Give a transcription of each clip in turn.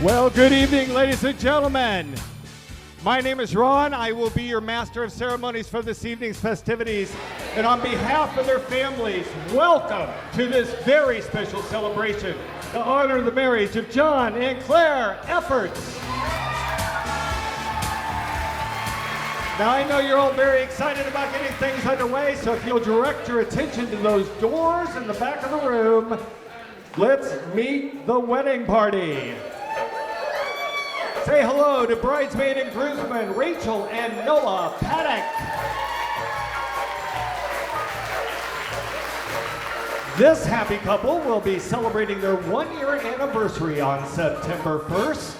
Well, good evening, ladies and gentlemen. My name is Ron. I will be your master of ceremonies for this evening's festivities. And on behalf of their families, welcome to this very special celebration to honor the marriage of John and Claire Efforts. Now, I know you're all very excited about getting things underway, so if you'll direct your attention to those doors in the back of the room, let's meet the wedding party. Say hello to bridesmaid and groomsmen Rachel and Noah Paddock. This happy couple will be celebrating their one-year anniversary on September 1st.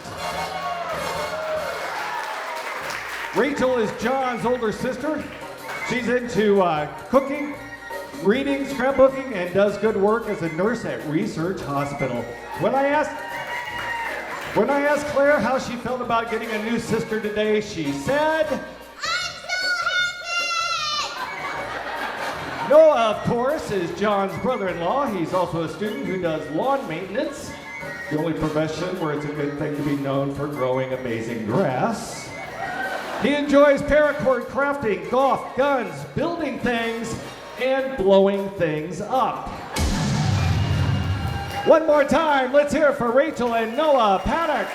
Rachel is John's older sister. She's into cooking, reading, scrapbooking, and does good work as a nurse at Research Hospital. When I asked Claire how she felt about getting a new sister today, she said, "I'm so happy!" Noah, of course, is John's brother-in-law. He's also a student who does lawn maintenance, the only profession where it's a good thing to be known for growing amazing grass. He enjoys paracord crafting, golf, guns, building things, and blowing things up. One more time, let's hear it for Rachel and Noah Paddock.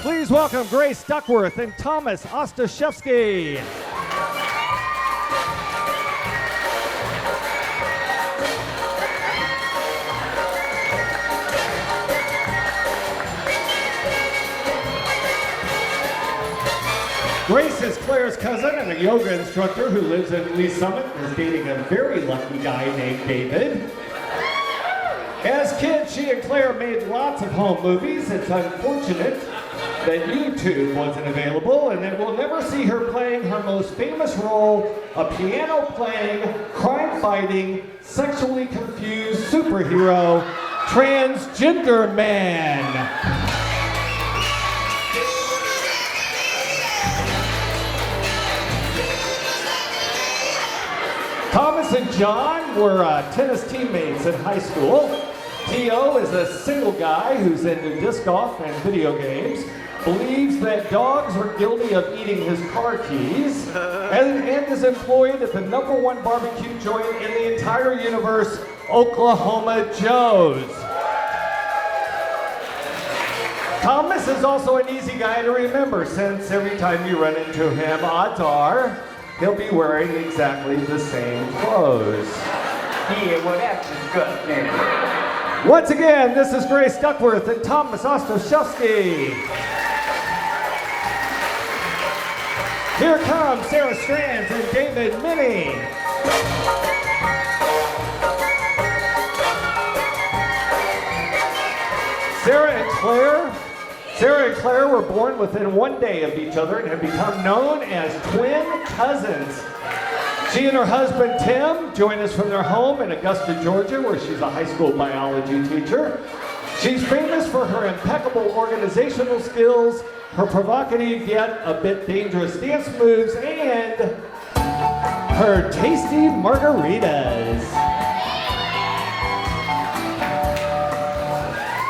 Please welcome Grace Duckworth and Thomas Ostashevsky. Grace is Claire's cousin and a yoga instructor who lives in Lee Summit and is dating a very lucky guy named David. As kids, she and Claire made lots of home movies. It's unfortunate that YouTube wasn't available and that we'll never see her playing her most famous role, a piano-playing, crime-fighting, sexually confused superhero, Transgender Man. Thomas and John were tennis teammates in high school. T.O. is a single guy who's into disc golf and video games, believes that dogs are guilty of eating his car keys, and is employed at the #1 barbecue joint in the entire universe, Oklahoma Joe's. Thomas is also an easy guy to remember, since every time you run into him, odds are he'll be wearing exactly the same clothes. Yeah, well, that's just good, man. Once again, this is Grace Duckworth and Thomas Ostashevsky. Here come Sarah Strands and David Minnie. Sarah and Claire were born within one day of each other and have become known as twin cousins. She and her husband, Tim, join us from their home in Augusta, Georgia, where she's a high school biology teacher. She's famous for her impeccable organizational skills, her provocative yet a bit dangerous dance moves, and her tasty margaritas.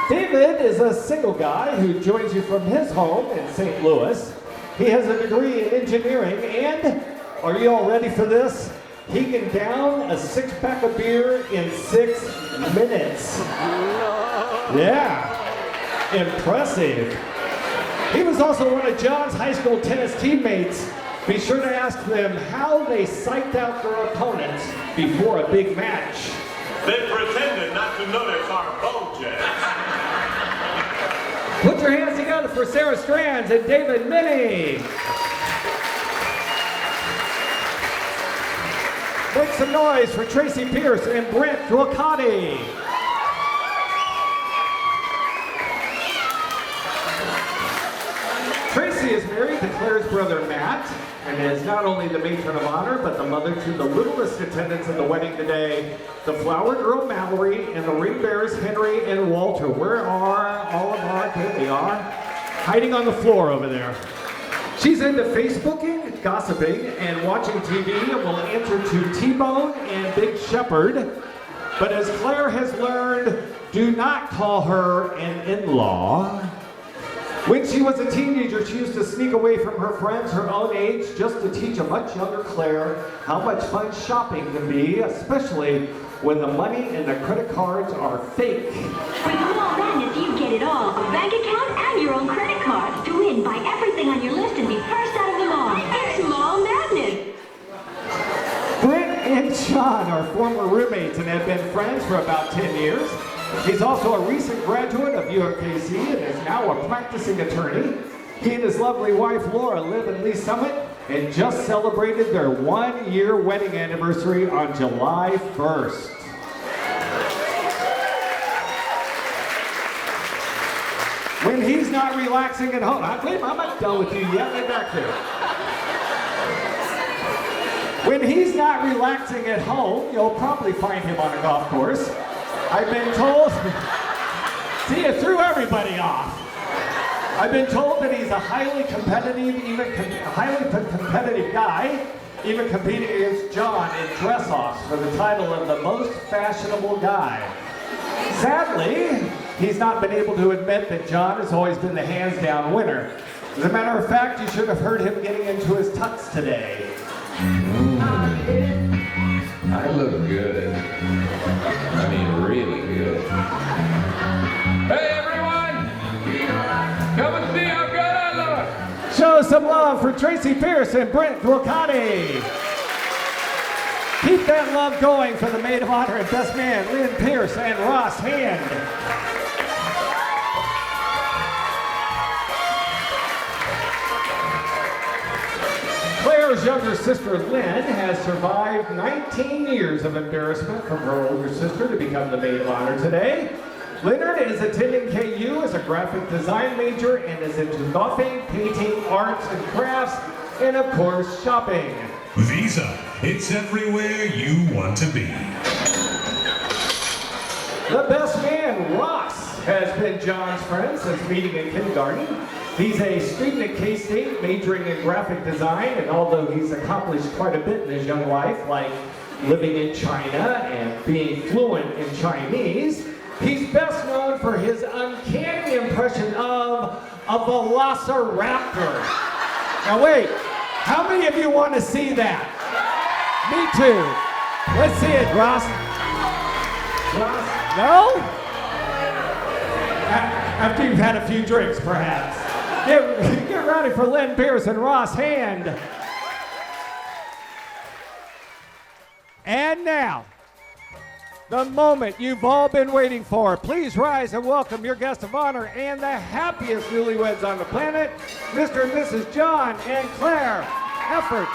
David is a single guy who joins you from his home in St. Louis. He has a degree in engineering and, are you all ready for this? He can down a 6-pack of beer in 6 minutes. Yeah, impressive. He was also one of John's high school tennis teammates. Be sure to ask them how they psyched out their opponents before a big match. They pretended not to notice our BoJack. Put your hands together for Sarah Strands and David Minnie. Make some noise for Tracy Pierce and Brent Ducati. Tracy is married to Claire's brother Matt and is not only the matron of honor, but the mother to the littlest attendants at the wedding today, the flower girl Mallory and the ring bearers Henry and Walter. Where are all of our, here they are, hiding on the floor over there. She's into Facebooking, gossiping, and watching TV, and will answer to T-Bone and Big Shepherd. But as Claire has learned, do not call her an in-law. When she was a teenager, she used to sneak away from her friends her own age just to teach a much younger Claire how much fun shopping can be, especially when the money and the credit cards are fake. With Small Madness, you get it all. A bank account and your own credit card. To win, buy everything on your list and be first out of them all. It's Small Madness. Brent and Sean are former roommates and have been friends for about 10 years. He's also a recent graduate of UMKC and is now a practicing attorney. He and his lovely wife Laura live in Lee Summit and just celebrated their 1-year wedding anniversary on July 1st. When he's not relaxing at home, I'm not done with you yet, get back there. When he's not relaxing at home, you'll probably find him on a golf course. I've been told, see, it threw everybody off. I've been told that he's a highly competitive guy, even competing against John in dress-offs for the title of the most fashionable guy. Sadly, he's not been able to admit that John has always been the hands-down winner. As a matter of fact, you should have heard him getting into his tux today. I look good. I mean, really good. Hey, everyone! Come and see how good I look! Show some love for Tracy Pierce and Brent Dwokati. Keep that love going for the maid of honor and best man, Lynn Pierce and Ross Hand. Claire's younger sister, Lynn, has survived 19 years of embarrassment from her older sister to become the maid of honor today. Leonard is attending KU as a graphic design major and is into golfing, painting, arts and crafts, and of course, shopping. Visa, it's everywhere you want to be. The best man, Ross, has been John's friend since meeting in kindergarten. He's a student at K-State majoring in graphic design, and although he's accomplished quite a bit in his young life, like living in China and being fluent in Chinese, he's best known for his uncanny impression of a velociraptor. Now wait, how many of you want to see that? Me too. Let's see it, Ross. Ross? No? After you've had a few drinks, perhaps. Get ready for Lynn Pierce and Ross Hand. And now, the moment you've all been waiting for. Please rise and welcome your guest of honor and the happiest newlyweds on the planet, Mr. and Mrs. John and Claire Efforts.